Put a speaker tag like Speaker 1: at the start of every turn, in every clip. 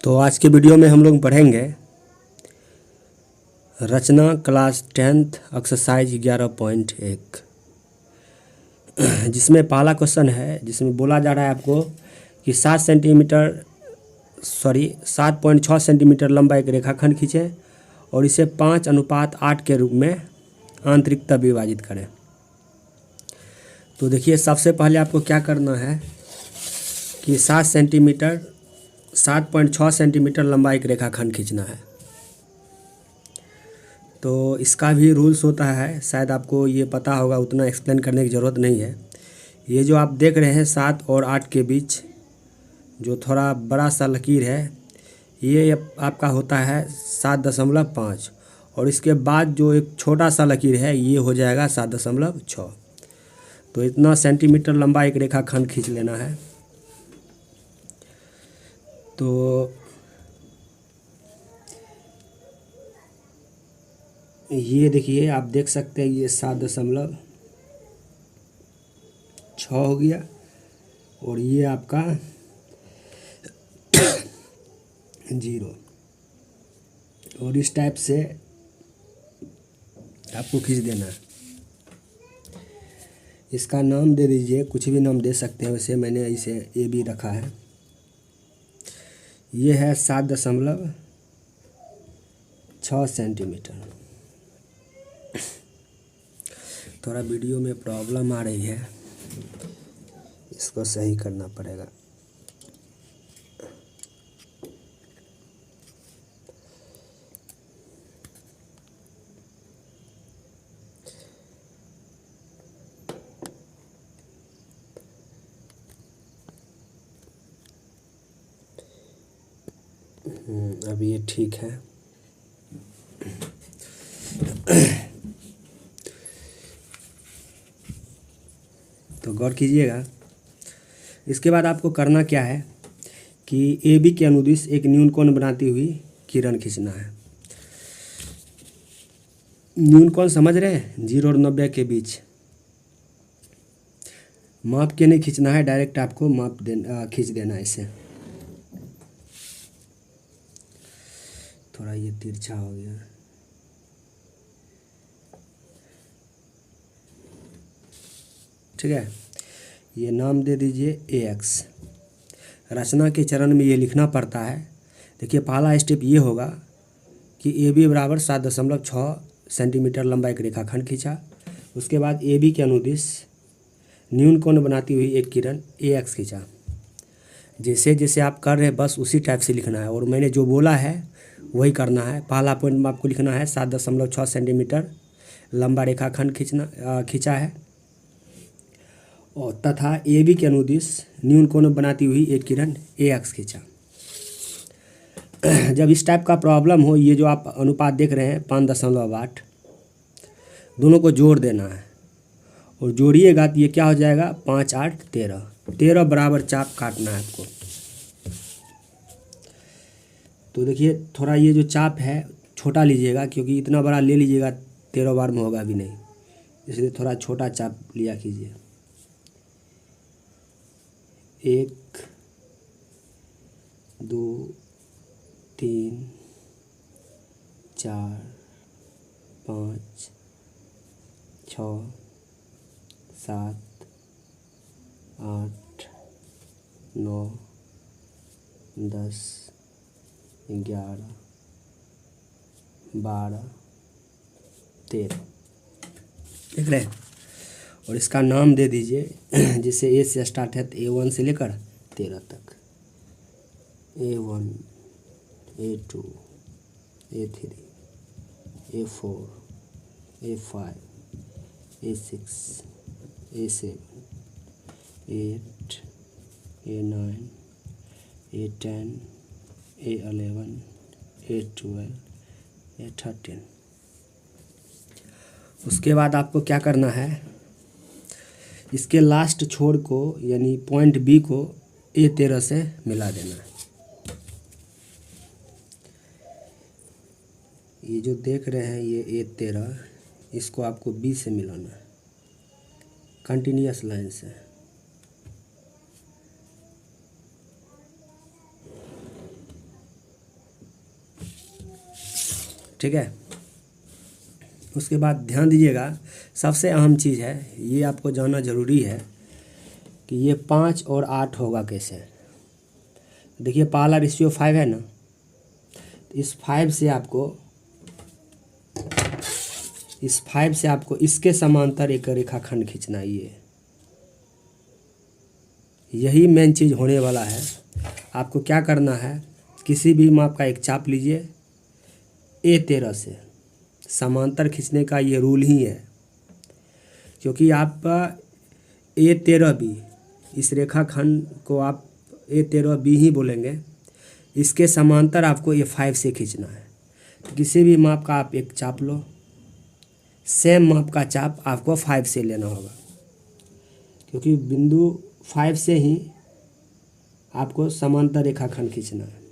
Speaker 1: तो आज के वीडियो में हम लोग पढ़ेंगे रचना क्लास 10th एक्सरसाइज 11.1 जिसमें पहला क्वेश्चन है जिसमें बोला जा रहा है आपको कि 7.6 सेंटीमीटर लंबा एक रेखाखंड खींचें और इसे 5:8 के रूप में आंतरिकता विभाजित करें। तो देखिए सबसे पहले आपको क्या करना है कि 7.6 सेंटीमीटर लंबा एक रेखाखंड खींचना है। तो इसका भी रूल्स होता है, शायद आपको ये पता होगा, उतना एक्सप्लेन करने की ज़रूरत नहीं है। ये जो आप देख रहे हैं 7 और 8 के बीच जो थोड़ा बड़ा सा लकीर है, ये आपका होता है 7.5 और इसके बाद जो एक छोटा सा लकीर है ये हो जाएगा 7.6। तो इतना सेंटीमीटर लंबा एक रेखाखंड खींच लेना है। तो ये देखिए आप देख सकते हैं ये 7.6 हो गया और ये आपका 0 और इस टाइप से आपको खींच देना है। इसका नाम दे दीजिए, कुछ भी नाम दे सकते हैं, वैसे मैंने इसे ए बी रखा है। ये है 7.6 सेंटीमीटर। थोड़ा वीडियो में प्रॉब्लम आ रही है, इसको सही करना पड़ेगा। अब ये ठीक है। तो गौर कीजिएगा, इसके बाद आपको करना क्या है कि ए बी के अनुदिश एक न्यून कोण बनाती हुई किरण खींचना है। न्यून कोण समझ रहे हैं, 0 और 90 के बीच। माप के नहीं खींचना है, डायरेक्ट आपको खींच देना है इसे। थोड़ा ये तिरछा हो गया। ठीक है, ये नाम दे दीजिए AX। रचना के चरण में ये लिखना पड़ता है। देखिए पहला स्टेप ये होगा कि AB बराबर 7.6 सेंटीमीटर लंबा एक रेखाखंड खींचा। उसके बाद AB के अनुदिश न्यून कोण बनाती हुई एक किरण AX खींचा। जैसे जैसे आप कर रहे हैं बस उसी टाइप से लिखना है और मैंने जो बोला है वही करना है। पहला पॉइंट में आपको लिखना है 7.6 सेंटीमीटर लंबा रेखाखंड खींचा है और तथा AB के अनुदिश न्यून कोण बनाती हुई एक किरण AX खींचा। जब इस टाइप का प्रॉब्लम हो, ये जो आप अनुपात देख रहे हैं 5.8, दोनों को जोड़ देना है और जोड़िएगा तो ये क्या हो जाएगा 5, 8, 13 बराबर चाप काटना है आपको। तो देखिए थोड़ा ये जो चाप है छोटा लीजिएगा, क्योंकि इतना बड़ा ले लीजिएगा 13 बार में होगा भी नहीं, इसलिए थोड़ा छोटा चाप लिया कीजिए। 1, 2, 3, 4, 5, 6, 7, 8, 9, 10, 11, 12, 13 देख रहे हैं। और इसका नाम दे दीजिए, जिससे A से स्टार्ट है तो A1 से लेकर 13 तक। A1, A2, A3, A4, A5, A6, A7, A8, A9, A10, A11, A12, A13। उसके बाद आपको क्या करना है, इसके लास्ट छोर को यानी पॉइंट B को A13 से मिला देना है। ये जो देख रहे हैं ये A13, इसको आपको B से मिलाना है कंटिन्यूअस लाइन से। ठीक है। उसके बाद ध्यान दीजिएगा, सबसे अहम चीज़ है, ये आपको जानना ज़रूरी है कि ये 5 और 8 होगा कैसे। देखिए पहला रेशियो 5 है ना, इस 5 से आपको इसके समांतर एक रेखाखंड खींचना है। यही मेन चीज़ होने वाला है। आपको क्या करना है, किसी भी माप का एक चाप लीजिए, A13 से समांतर खींचने का ये रूल ही है, क्योंकि आप A13B, इस रेखाखंड को आप A13B ही बोलेंगे, इसके समांतर आपको A5 से खींचना है। तो किसी भी माप का आप एक चाप लो, सेम माप का चाप आपको 5 से लेना होगा, क्योंकि बिंदु 5 से ही आपको समांतर रेखाखंड खींचना है।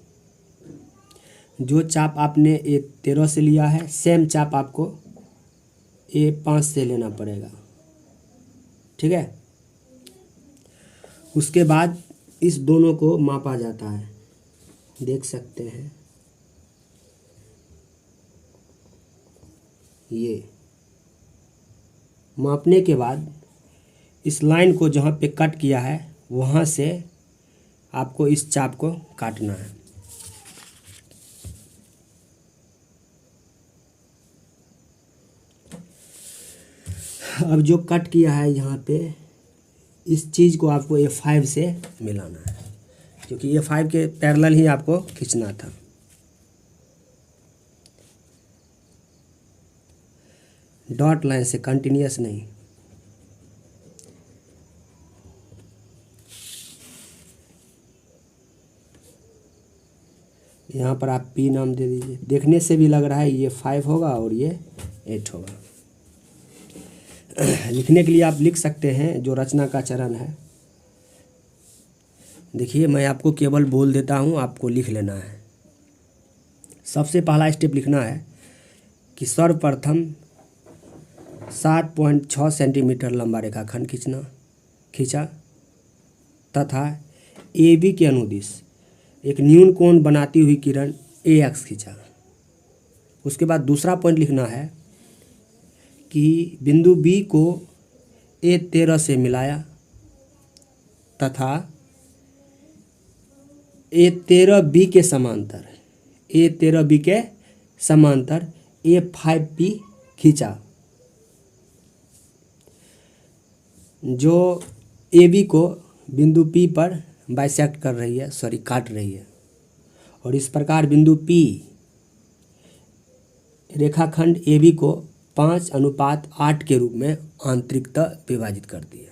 Speaker 1: जो चाप आपने A13 से लिया है, सेम चाप आपको A5 से लेना पड़ेगा, ठीक है। उसके बाद इस दोनों को मापा जाता है, देख सकते हैं। ये मापने के बाद इस लाइन को जहाँ पे कट किया है वहाँ से आपको इस चाप को काटना है। अब जो कट किया है यहाँ पे, इस चीज़ को आपको A5 से मिलाना है, क्योंकि A5 के पैरेलल ही आपको खींचना था। डॉट लाइन से, कंटिन्यूअस नहीं। यहाँ पर आप P नाम दे दीजिए। देखने से भी लग रहा है ये 5 होगा और ये 8 होगा। लिखने के लिए आप लिख सकते हैं जो रचना का चरण है। देखिए मैं आपको केवल बोल देता हूँ, आपको लिख लेना है। सबसे पहला स्टेप लिखना है कि सर्वप्रथम 7.6 सेंटीमीटर लंबा रेखाखंड खींचा तथा AB के अनुदिश एक न्यून कोण बनाती हुई किरण AX खींचा। उसके बाद दूसरा पॉइंट लिखना है कि बिंदु B को A13 से मिलाया तथा A13B के समांतर A5P खींचा, जो AB को बिंदु P पर बाइसेक्ट कर रही है, काट रही है। और इस प्रकार बिंदु P रेखाखंड AB को 5:8 के रूप में आंतरिकतः विभाजित करती है।